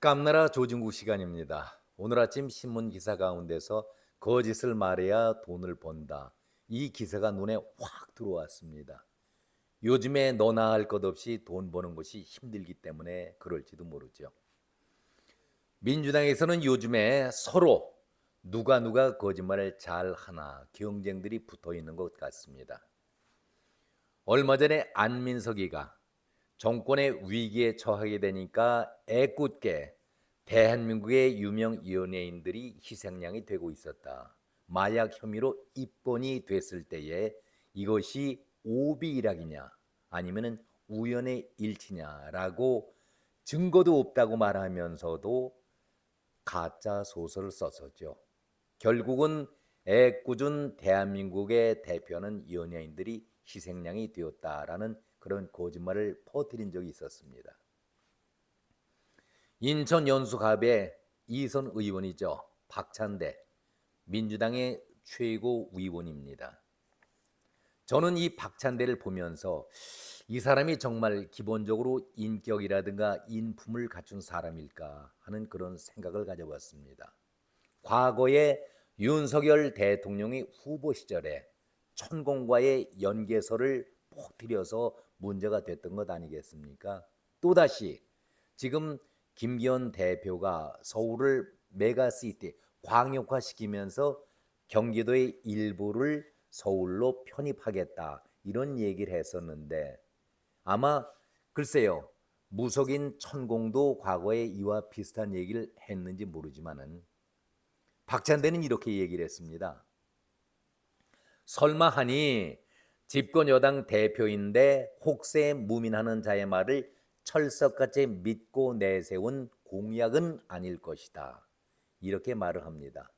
깜나라 조진국 시간입니다. 오늘 아침 신문 기사 가운데서 거짓을 말해야 돈을 번다. 이 기사가 눈에 확 들어왔습니다. 요즘에 너나 할 것 없이 돈 버는 것이 힘들기 때문에 그럴지도 모르죠. 민주당에서는 요즘에 서로 누가 거짓말을 잘 하나 경쟁들이 붙어 있는 것 같습니다. 얼마 전에 안민석이가 정권의 위기에 처하게 되니까 애꿎게 대한민국의 유명 연예인들이 희생양이 되고 있었다. 마약 혐의로 입건이 됐을 때에 이것이 오비일학이냐 아니면 우연의 일치냐라고 증거도 없다고 말하면서도 가짜 소설을 썼었죠. 결국은 애꿎은 대한민국의 대표하는 연예인들이 희생양이 되었다라는 그런 거짓말을 퍼뜨린 적이 있었습니다. 인천 연수갑의 이선 의원이죠. 박찬대 민주당의 최고 의원입니다. 저는 이 박찬대를 보면서 이 사람이 정말 기본적으로 인격이라든가 인품을 갖춘 사람일까 하는 그런 생각을 가져봤습니다. 과거에 윤석열 대통령이 후보 시절에 천공과의 연계설을 퍼뜨려서 문제가 됐던 것 아니겠습니까? 또다시 지금 김기현 대표가 서울을 메가시티 광역화시키면서 경기도의 일부를 서울로 편입하겠다 이런 얘기를 했었는데 아마 글쎄요 무속인 천공도 과거에 이와 비슷한 얘기를 했는지 모르지만은 박찬대는 이렇게 얘기를 했습니다. 설마 하니 집권 여당 대표인데 혹세 무민하는 자의 말을 철석같이 믿고 내세운 공약은 아닐 것이다. 이렇게 말을 합니다.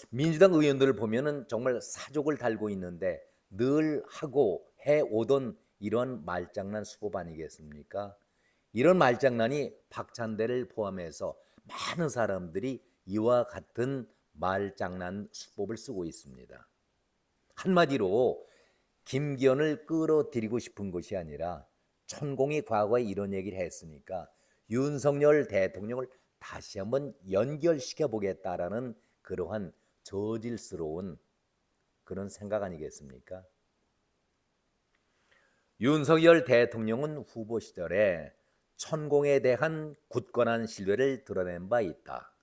민주당 의원들을 보면은 정말 사족을 달고 있는데 늘 하고 해오던 이런 말장난 수법 아니겠습니까? 이런 말장난이 박찬대를 포함해서 많은 사람들이 이와 같은 말장난 수법을 쓰고 있습니다. 한마디로 김기현을 끌어들이고 싶은 것이 아니라 천공이 과거에 이런 얘기를 했으니까 윤석열 대통령을 다시 한번 연결시켜 보겠다라는 그러한 저질스러운 그런 생각 아니겠습니까? 윤석열 대통령은 후보 시절에 천공에 대한 굳건한 신뢰를 드러낸 바 있다.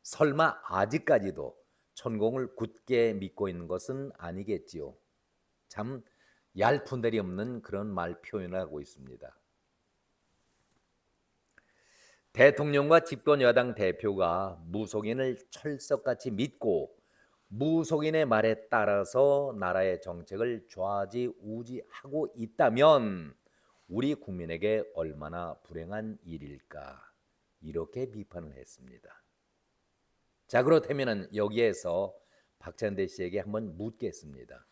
설마 아직까지도 천공을 굳게 믿고 있는 것은 아니겠지요. 참 얄푼달이 없는 그런 말 표현을 하고 있습니다. 대통령과 집권 여당 대표가 무속인을 철석같이 믿고 무속인의 말에 따라서 나라의 정책을 좌지우지하고 있다면 우리 국민에게 얼마나 불행한 일일까 이렇게 비판을 했습니다. 자 그렇다면 여기에서 박찬대 씨에게 한번 묻겠습니다.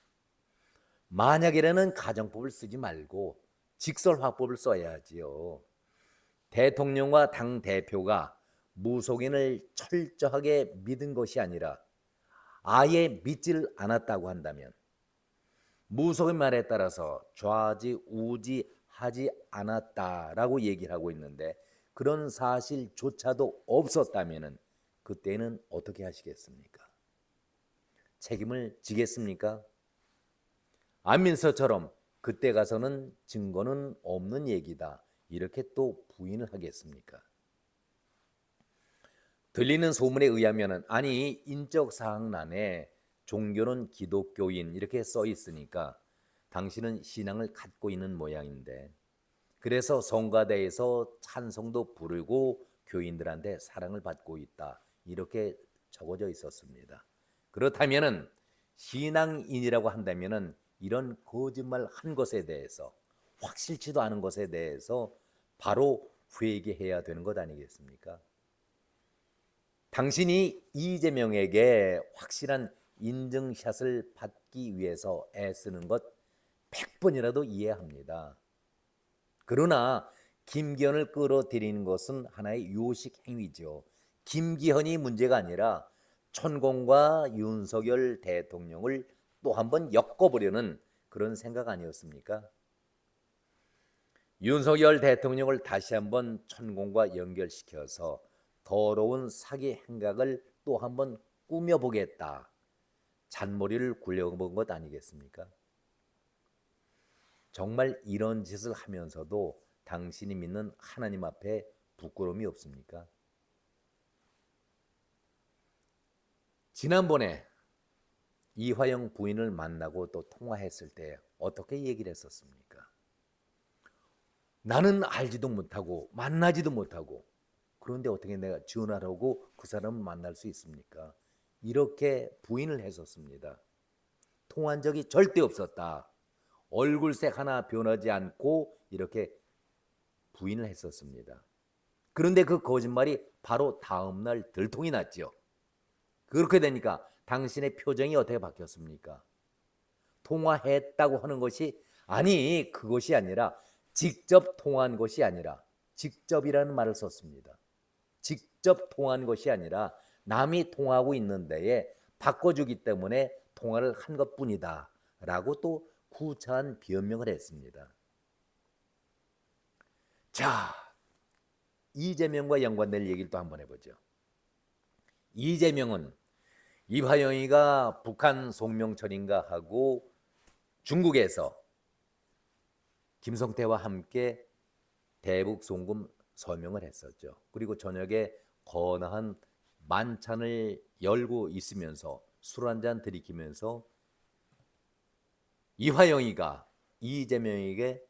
만약이라는 가정법을 쓰지 말고 직설화법을 써야지요. 대통령과 당 대표가 무속인을 철저하게 믿은 것이 아니라 아예 믿지를 않았다고 한다면 무속인 말에 따라서 좌지우지하지 않았다라고 얘기를 하고 있는데 그런 사실조차도 없었다면 그때는 어떻게 하시겠습니까? 책임을 지겠습니까? 안민서처럼 그때 가서는 증거는 없는 얘기다 이렇게 또 부인을 하겠습니까? 들리는 소문에 의하면은 아니 인적 사항란에 종교는 기독교인 이렇게 써 있으니까 당신은 신앙을 갖고 있는 모양인데 그래서 성가대에서 찬송도 부르고 교인들한테 사랑을 받고 있다 이렇게 적어져 있었습니다. 그렇다면은 신앙인이라고 한다면은 이런 거짓말 한 것에 대해서 확실치도 않은 것에 대해서 바로 회개해야 되는 것 아니겠습니까? 당신이 이재명에게 확실한 인증샷을 받기 위해서 애쓰는 것 100번이라도 이해합니다. 그러나 김기현을 끌어들이는 것은 하나의 요식 행위죠. 김기현이 문제가 아니라 천공과 윤석열 대통령을 또 한 번 엮어보려는 그런 생각 아니었습니까? 윤석열 대통령을 다시 한번 천공과 연결시켜서 더러운 사기 행각을 또 한번 꾸며보겠다. 잔머리를 굴려본 것 아니겠습니까? 정말 이런 짓을 하면서도 당신이 믿는 하나님 앞에 부끄러움이 없습니까? 지난번에 이화영 부인을 만나고 또 통화했을 때 어떻게 얘기를 했었습니까? 나는 알지도 못하고 만나지도 못하고 그런데 어떻게 내가 전화하고 그 사람을 만날 수 있습니까? 이렇게 부인을 했었습니다. 통한 적이 절대 없었다. 얼굴색 하나 변하지 않고 이렇게 부인을 했었습니다. 그런데 그 거짓말이 바로 다음 날 들통이 났죠. 그렇게 되니까 당신의 표정이 어떻게 바뀌었습니까? 통화했다고 하는 것이 아니 그것이 아니라 직접 통화한 것이 아니라 직접이라는 말을 썼습니다. 직접 통화한 것이 아니라 남이 통화하고 있는 데에 바꿔주기 때문에 통화를 한 것뿐이다 라고 또 구차한 변명을 했습니다. 자, 이재명과 연관될 얘기를 또 한번 해보죠. 이재명은 이화영이가 북한 송명철인가 하고 중국에서 김성태와 함께 대북 송금 서명을 했었죠. 그리고 저녁에 거나한 만찬을 열고 있으면서 술 한잔 들이키면서 이화영이가 이재명에게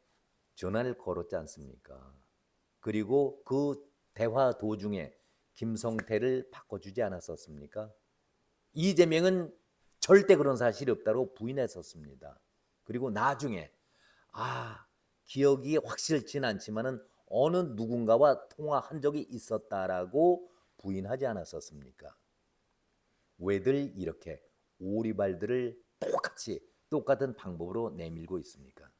전화를 걸었지 않습니까? 그리고 그 대화 도중에 김성태를 바꿔주지 않았었습니까? 이재명은 절대 그런 사실이 없다고 부인했었습니다. 그리고 나중에 기억이 확실치는 않지만은 어느 누군가와 통화한 적이 있었다라고 부인하지 않았었습니까? 왜들 이렇게 오리발들을 똑같은 방법으로 내밀고 있습니까?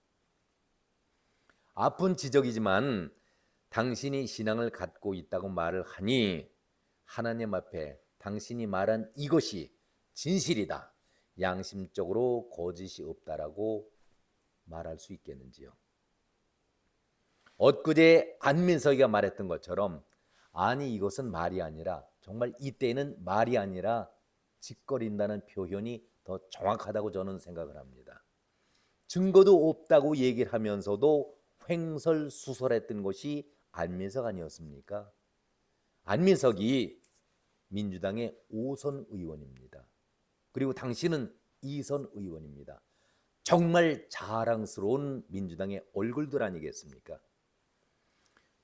아픈 지적이지만 당신이 신앙을 갖고 있다고 말을 하니 하나님 앞에 당신이 말한 이것이 진실이다. 양심적으로 거짓이 없다라고 말할 수 있겠는지요? 엊그제 안민석이가 말했던 것처럼 아니 이것은 말이 아니라 정말 이때는 말이 아니라 짓거린다는 표현이 더 정확하다고 저는 생각을 합니다. 증거도 없다고 얘기를 하면서도 횡설수설했던 것이 안민석 아니었습니까? 안민석이 민주당의 5선 의원입니다. 그리고 당신은 2선 의원입니다. 정말 자랑스러운 민주당의 얼굴들 아니겠습니까?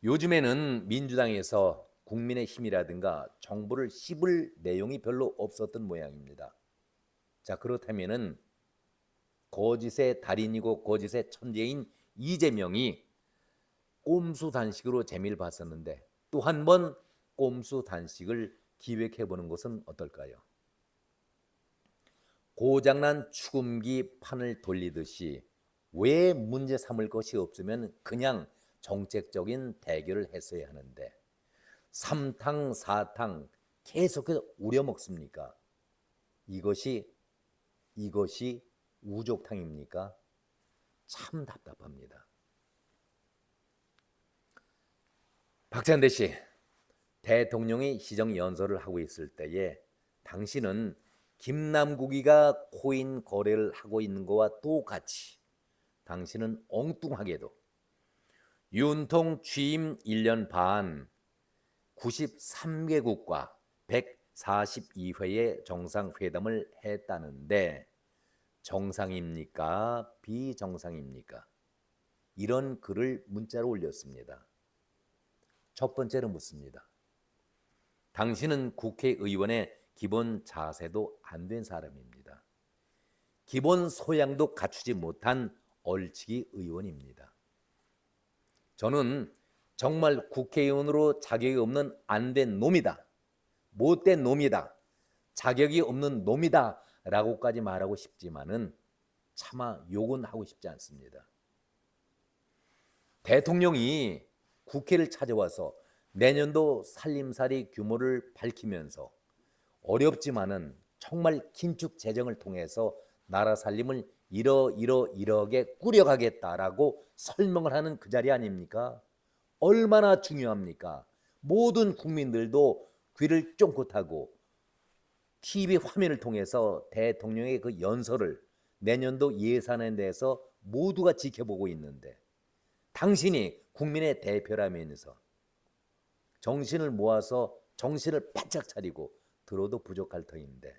요즘에는 민주당에서 국민의힘이라든가 정부를 씹을 내용이 별로 없었던 모양입니다. 자, 그렇다면은 거짓의 달인이고 거짓의 천재인 이재명이 꼼수 단식으로 재미를 봤었는데 또 한 번 꼼수 단식을 기획해 보는 것은 어떨까요? 고장난 축음기 판을 돌리듯이 왜 문제 삼을 것이 없으면 그냥 정책적인 대결을 했어야 하는데 삼탕 사탕 계속해서 우려먹습니까? 이것이 우족탕입니까? 참 답답합니다. 박찬대 씨, 대통령이 시정연설을 하고 있을 때에 당신은 김남국이가 코인 거래를 하고 있는 것과 똑같이 당신은 엉뚱하게도 윤통 취임 1년 반 93개국과 142회의 정상회담을 했다는데 정상입니까? 비정상입니까? 이런 글을 문자로 올렸습니다. 첫 번째로 묻습니다. 당신은 국회의원의 기본 자세도 안 된 사람입니다. 기본 소양도 갖추지 못한 얼치기 의원입니다. 저는 정말 국회의원으로 자격이 없는 안 된 놈이다. 못된 놈이다. 자격이 없는 놈이다. 라고까지 말하고 싶지만은 차마 욕은 하고 싶지 않습니다. 대통령이 국회를 찾아와서 내년도 살림살이 규모를 밝히면서 어렵지만은 정말 긴축 재정을 통해서 나라 살림을 이러게 꾸려가겠다라고 설명을 하는 그 자리 아닙니까? 얼마나 중요합니까? 모든 국민들도 귀를 쫑긋하고 TV 화면을 통해서 대통령의 그 연설을 내년도 예산에 대해서 모두가 지켜보고 있는데 당신이 국민의 대표라면서 정신을 모아서 정신을 바짝 차리고 들어도 부족할 터인데,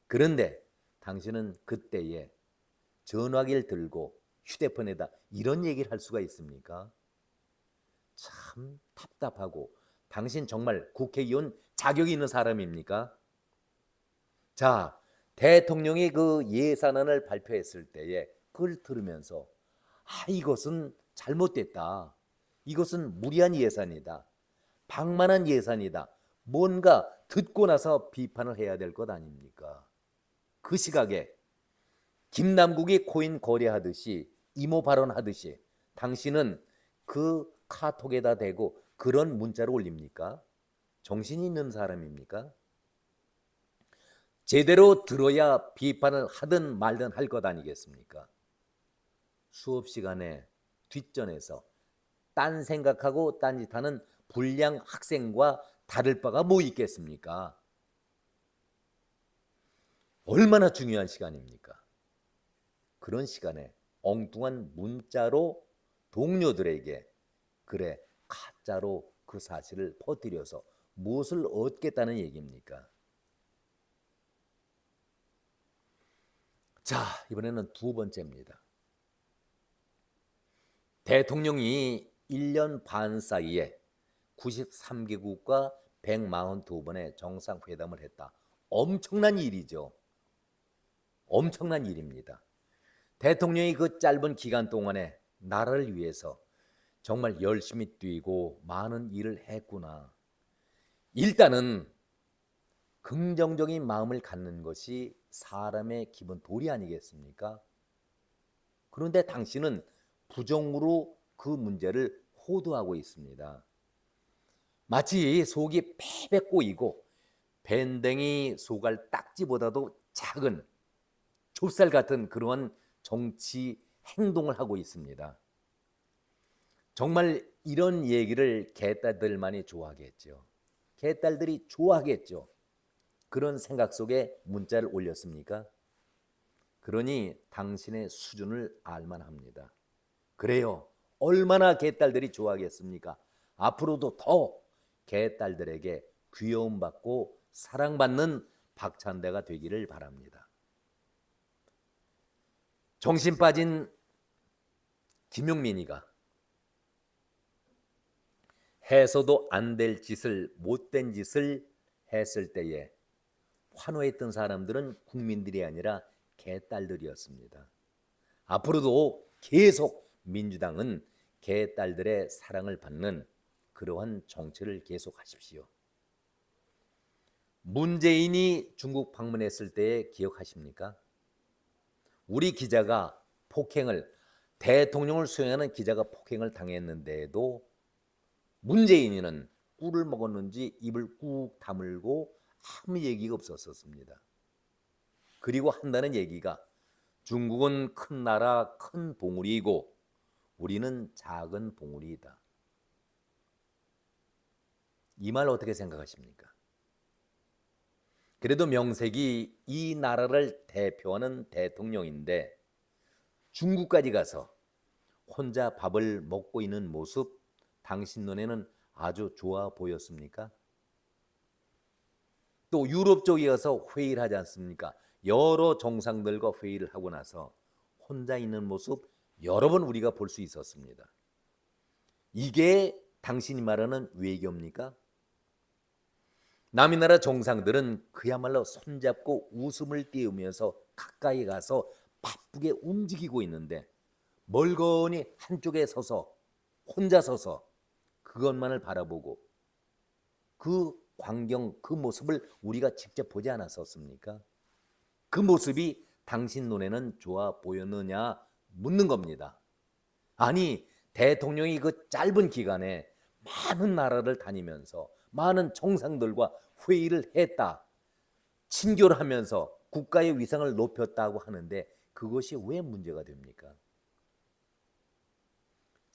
그런데 당신은 그때에 전화기를 들고 휴대폰에다 이런 얘기를 할 수가 있습니까? 참 답답하고, 당신 정말 국회의원 자격이 있는 사람입니까? 자, 대통령이 그 예산안을 발표했을 때에 그걸 들으면서 이것은 잘못됐다. 이것은 무리한 예산이다. 방만한 예산이다. 뭔가 듣고 나서 비판을 해야 될 것 아닙니까? 그 시각에 김남국이 코인 거래하듯이 이모 발언하듯이 당신은 그 카톡에다 대고 그런 문자를 올립니까? 정신이 있는 사람입니까? 제대로 들어야 비판을 하든 말든 할 것 아니겠습니까? 수업 시간에 뒷전에서 딴 생각하고 딴짓하는 불량 학생과 다를 바가 뭐 있겠습니까? 얼마나 중요한 시간입니까? 그런 시간에 엉뚱한 문자로 동료들에게 그래 가짜로 그 사실을 퍼뜨려서 무엇을 얻겠다는 얘기입니까? 자, 이번에는 두 번째입니다. 대통령이 1년 반 사이에 93개국과 142번의 정상회담을 했다. 엄청난 일이죠. 엄청난 일입니다. 대통령이 그 짧은 기간 동안에 나라를 위해서 정말 열심히 뛰고 많은 일을 했구나. 일단은 긍정적인 마음을 갖는 것이 사람의 기본 도리 아니겠습니까? 그런데 당신은 부정으로 그 문제를 호도하고 있습니다. 마치 속이 패배 꼬이고 밴댕이 소갈 딱지보다도 작은 좁쌀 같은 그러한 정치 행동을 하고 있습니다. 정말 이런 얘기를 개딸들만이 좋아하겠죠. 개딸들이 좋아하겠죠. 그런 생각 속에 문자를 올렸습니까? 그러니 당신의 수준을 알만합니다. 그래요. 얼마나 개딸들이 좋아하겠습니까? 앞으로도 더 개딸들에게 귀여움받고 사랑받는 박찬대가 되기를 바랍니다. 정신 빠진 김용민이가 해서도 안 될 짓을, 못된 짓을 했을 때에 환호했던 사람들은 국민들이 아니라 개딸들이었습니다. 앞으로도 계속 민주당은 개딸들의 사랑을 받는 그러한 정치를 계속하십시오. 문재인이 중국 방문했을 때 기억하십니까? 우리 기자가 폭행을, 대통령을 수행하는 기자가 폭행을 당했는데도 문재인이는 꿀을 먹었는지 입을 꾹 다물고 아무 얘기가 없었습니다. 그리고 한다는 얘기가 중국은 큰 나라, 큰 봉우리이고 우리는 작은 봉우리이다. 이 말 어떻게 생각하십니까? 그래도 명색이 이 나라를 대표하는 대통령인데 중국까지 가서 혼자 밥을 먹고 있는 모습 당신 눈에는 아주 좋아 보였습니까? 또 유럽 쪽에 가서 회의를 하지 않습니까? 여러 정상들과 회의를 하고 나서 혼자 있는 모습 여러 번 우리가 볼 수 있었습니다. 이게 당신이 말하는 외교입니까? 남의 나라 정상들은 그야말로 손잡고 웃음을 띄우면서 가까이 가서 바쁘게 움직이고 있는데 멀거니 한쪽에 서서 혼자 서서 그것만을 바라보고 그 광경, 그 모습을 우리가 직접 보지 않았었습니까? 그 모습이 당신 눈에는 좋아 보였느냐 묻는 겁니다. 아니, 대통령이 그 짧은 기간에 많은 나라를 다니면서 많은 정상들과 회의를 했다. 친교를 하면서 국가의 위상을 높였다고 하는데 그것이 왜 문제가 됩니까?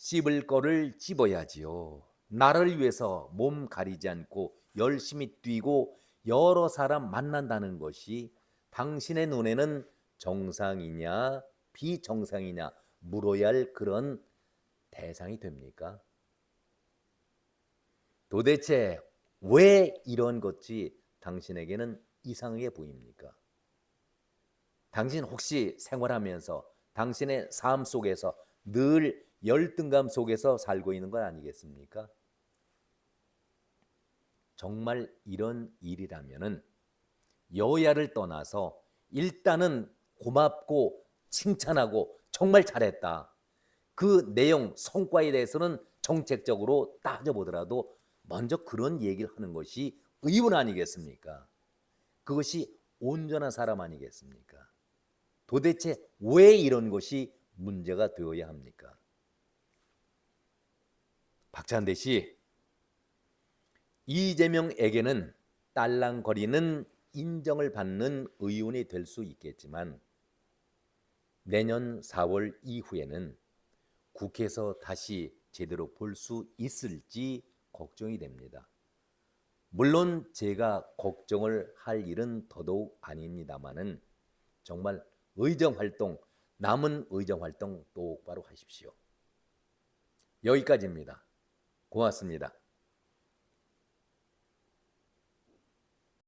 씹을 거를 찝어야지요. 나를 위해서 몸 가리지 않고 열심히 뛰고 여러 사람 만난다는 것이 당신의 눈에는 정상이냐 비정상이냐 물어야 할 그런 대상이 됩니까? 도대체 왜 이런 것이 당신에게는 이상하게 보입니까? 당신 혹시 생활하면서 당신의 삶 속에서 늘 열등감 속에서 살고 있는 건 아니겠습니까? 정말 이런 일이라면은 여야를 떠나서 일단은 고맙고 칭찬하고 정말 잘했다. 그 내용 성과에 대해서는 정책적으로 따져보더라도 먼저 그런 얘기를 하는 것이 의원 아니겠습니까? 그것이 온전한 사람 아니겠습니까? 도대체 왜 이런 것이 문제가 되어야 합니까? 박찬대 씨, 이재명에게는 딸랑거리는 인정을 받는 의원이 될 수 있겠지만 내년 4월 이후에는 국회에서 다시 제대로 볼 수 있을지 걱정이 됩니다. 물론 제가 걱정을 할 일은 더더욱 아닙니다마는 정말 의정활동, 남은 의정활동 똑바로 하십시오. 여기까지입니다. 고맙습니다.